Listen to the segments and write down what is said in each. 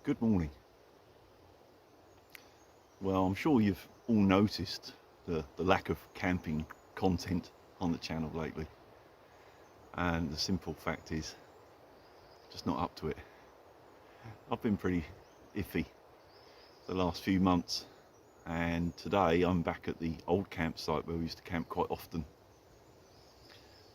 Good morning. Well, I'm sure you've all noticed the lack of camping content on the channel lately. And the simple fact is, just not up to it. I've been pretty iffy the last few months. And today I'm back at the old campsite where we used to camp quite often.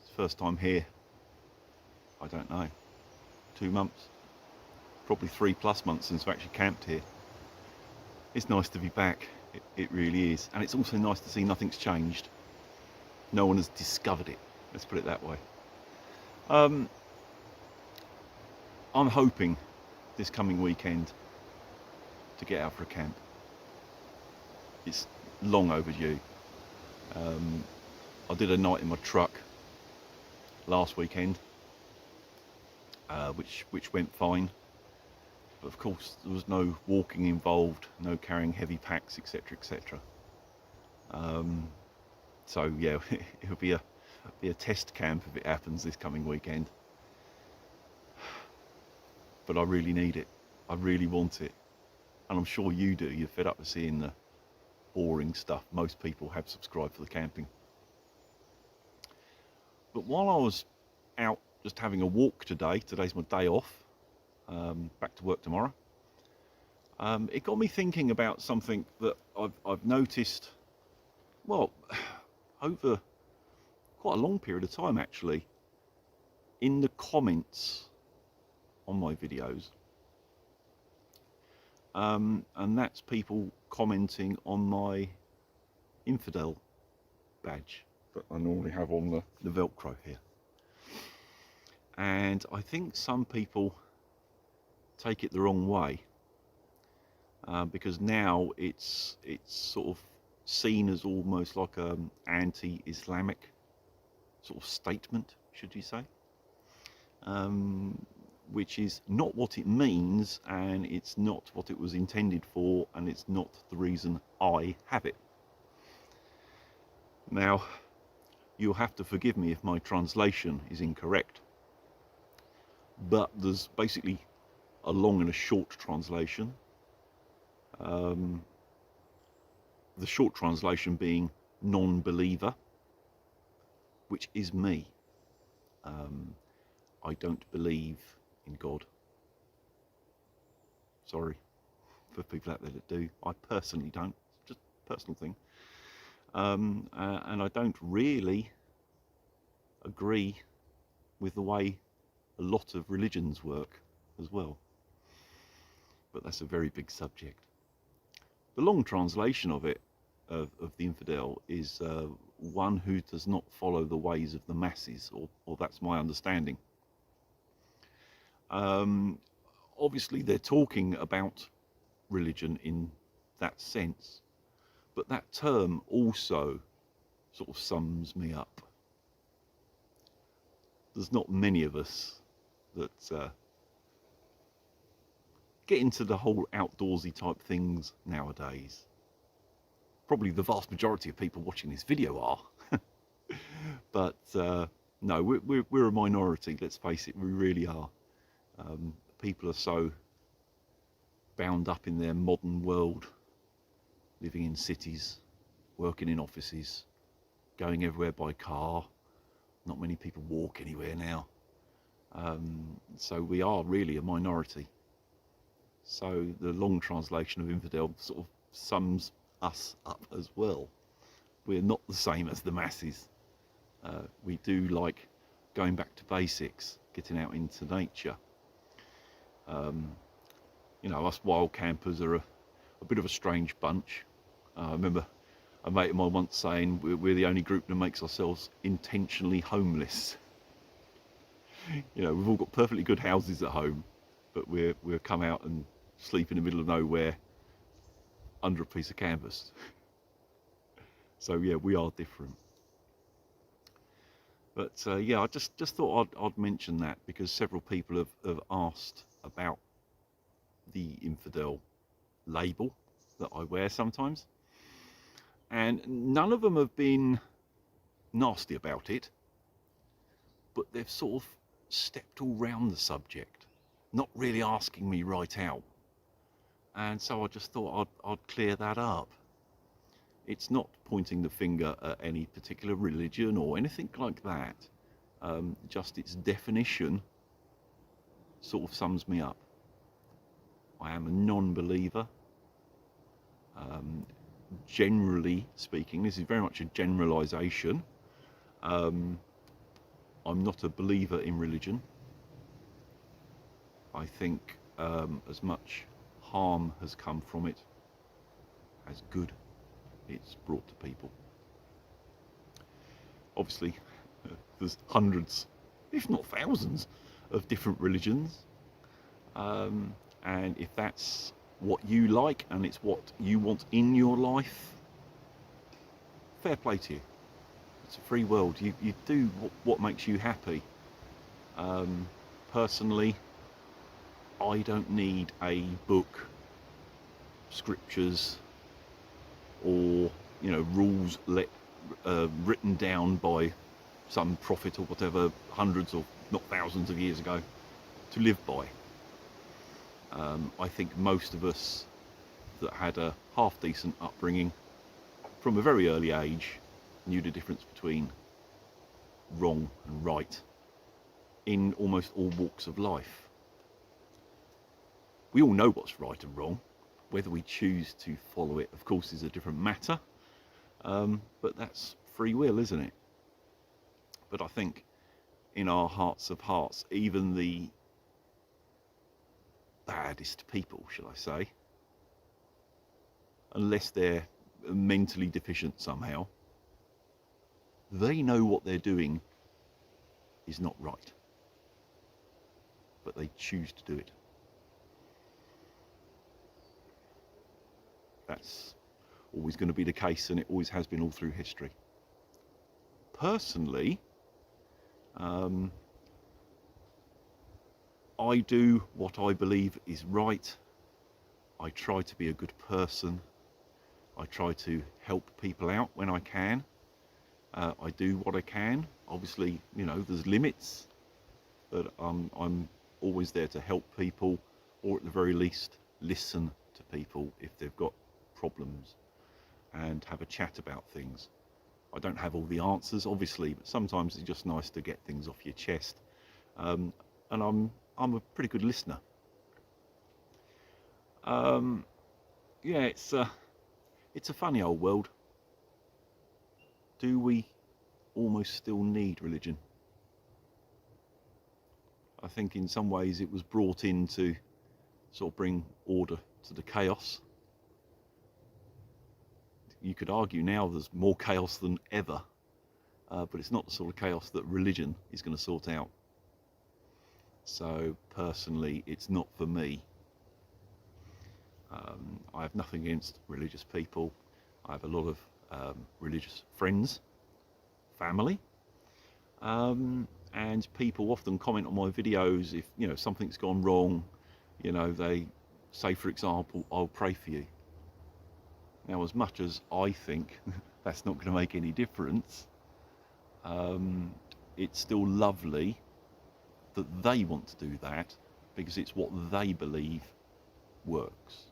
It's the first time here, I don't know, 2 months, probably 3+ months since we actually camped here. It's nice to be back, it really is. And it's also nice to see nothing's changed. No one has discovered it, let's put it that way. I'm hoping this coming weekend to get out for a camp. It's long overdue. I did a night in my truck last weekend, which went fine. But of course, there was no walking involved, no carrying heavy packs, etc., etc. So yeah, it'll be a test camp if it happens this coming weekend. But I really need it. I really want it, and I'm sure you do. You're fed up with seeing the boring stuff most people have subscribed for the camping. But while I was out just having a walk today's my day off. Back to work tomorrow. It got me thinking about something that I've noticed, well, over quite a long period of time actually, in the comments on my videos, and that's people commenting on my INFIDEL badge that I normally have on the Velcro here. And I think some people take it the wrong way, because now it's sort of seen as almost like an anti-Islamic sort of statement, should you say, which is not what it means, and it's not what it was intended for, and it's not the reason I have it. Now, you'll have to forgive me if my translation is incorrect, but there's basically a long and a short translation. The short translation being non-believer, which is me. I don't believe in God. Sorry for people out there that do. I personally don't. It's just a personal thing. And I don't really agree with the way a lot of religions work as well. But that's a very big subject. The long translation of it, of the infidel, is one who does not follow the ways of the masses, or that's my understanding. Obviously they're talking about religion in that sense, but that term also sort of sums me up. There's not many of us that get into the whole outdoorsy type things nowadays. Probably the vast majority of people watching this video are. But no, we're a minority, let's face it, we really are. People are so bound up in their modern world, living in cities, working in offices, going everywhere by car. Not many people walk anywhere now. So we are really a minority. So the long translation of infidel sort of sums us up as well. We're not the same as the masses. We do like going back to basics, getting out into nature. You know, us wild campers are a bit of a strange bunch. I remember a mate of mine once saying we're the only group that makes ourselves intentionally homeless. You know, we've all got perfectly good houses at home, but we'll come out and sleep in the middle of nowhere under a piece of canvas. So yeah, we are different. But yeah, I just thought I'd mention that, because several people have asked about the infidel label that I wear sometimes, and none of them have been nasty about it, but they've sort of stepped all round the subject, not really asking me right out And so I just thought I'd clear that up. It's not pointing the finger at any particular religion or anything like that. Just its definition sort of sums me up. I am a non-believer. Generally speaking, this is very much a generalization. I'm not a believer in religion. I think as much harm has come from it as good it's brought to people. Obviously, there's hundreds, if not thousands, of different religions. And if that's what you like and it's what you want in your life, fair play to you. It's a free world. You do what makes you happy. Personally, I don't need a book, scriptures, or rules written down by some prophet or whatever hundreds or not thousands of years ago to live by. I think most of us that had a half decent upbringing from a very early age knew the difference between wrong and right in almost all walks of life. We all know what's right and wrong. Whether we choose to follow it, of course, is a different matter. But that's free will, isn't it? But I think in our hearts of hearts, even the baddest people, shall I say, unless they're mentally deficient somehow, they know what they're doing is not right. But they choose to do it. That's always going to be the case, and it always has been all through history. Personally, I do what I believe is right. I try to be a good person. I try to help people out when I can. I do what I can. Obviously, there's limits, but I'm always there to help people, or at the very least, listen to people if they've got problems and have a chat about things. I don't have all the answers, obviously, but sometimes it's just nice to get things off your chest. And I'm a pretty good listener. Yeah, it's a funny old world. Do we almost still need religion? I think in some ways it was brought in to sort of bring order to the chaos. You could argue now there's more chaos than ever, but it's not the sort of chaos that religion is going to sort out. So personally, it's not for me. I have nothing against religious people. I have a lot of religious friends, family, and people often comment on my videos if something's gone wrong. They say, for example, I'll pray for you. Now, as much as I think that's not going to make any difference, it's still lovely that they want to do that because it's what they believe works.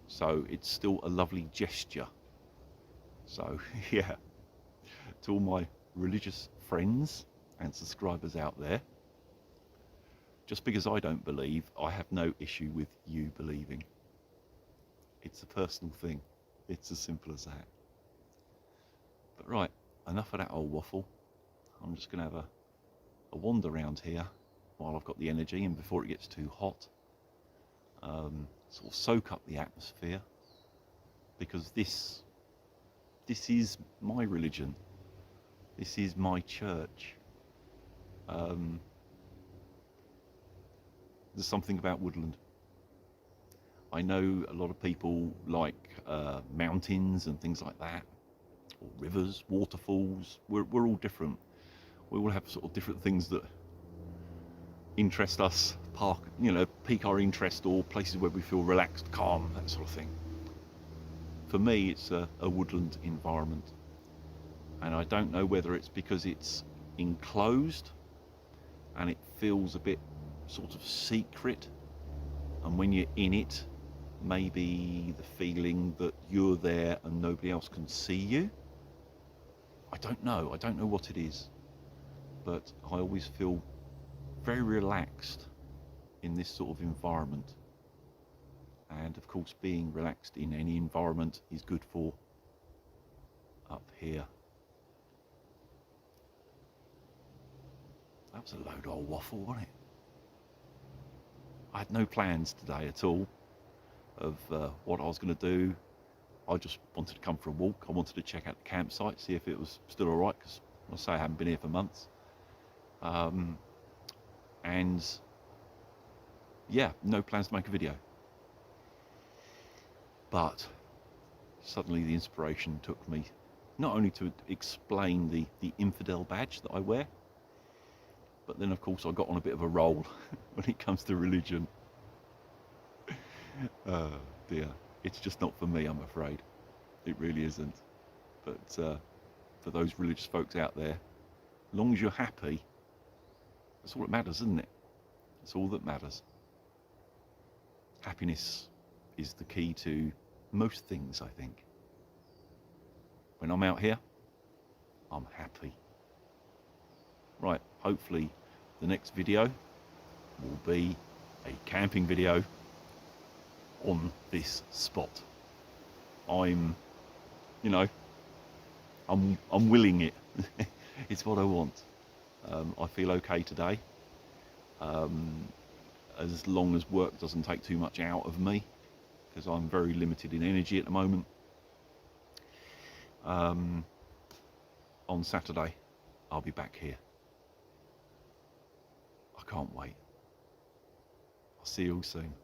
So it's still a lovely gesture. So yeah, to all my religious friends and subscribers out there, just because I don't believe, I have no issue with you believing. It's a personal thing. It's as simple as that. But right, enough of that old waffle. I'm just going to have a wander around here while I've got the energy and before it gets too hot. Sort of soak up the atmosphere, because this is my religion. This is my church. There's something about woodland. I know a lot of people like mountains and things like that, or rivers, waterfalls. We're all different. We all have sort of different things that interest us, pique our interest, or places where we feel relaxed, calm, that sort of thing. For me, it's a woodland environment. And I don't know whether it's because it's enclosed and it feels a bit sort of secret, and when you're in it, maybe the feeling that you're there and nobody else can see you. I don't know what it is, but I always feel very relaxed in this sort of environment. And of course, being relaxed in any environment is good for up here. That was a load of old waffle, wasn't it? I had no plans today at all of what I was going to do. I just wanted to come for a walk. I wanted to check out the campsite, see if it was still all right, because I say I haven't been here for months. And yeah, no plans to make a video. But suddenly the inspiration took me not only to explain the infidel badge that I wear, but then of course I got on a bit of a roll when it comes to religion. Oh dear, it's just not for me, I'm afraid. It really isn't. But for those religious folks out there, as long as you're happy, that's all that matters, isn't it? That's all that matters. Happiness is the key to most things, I think. When I'm out here, I'm happy. Right, hopefully the next video will be a camping video on this spot. I'm willing it. It's what I want. I feel okay today. As long as work doesn't take too much out of me, because I'm very limited in energy at the moment. On Saturday, I'll be back here. I can't wait. I'll see you all soon.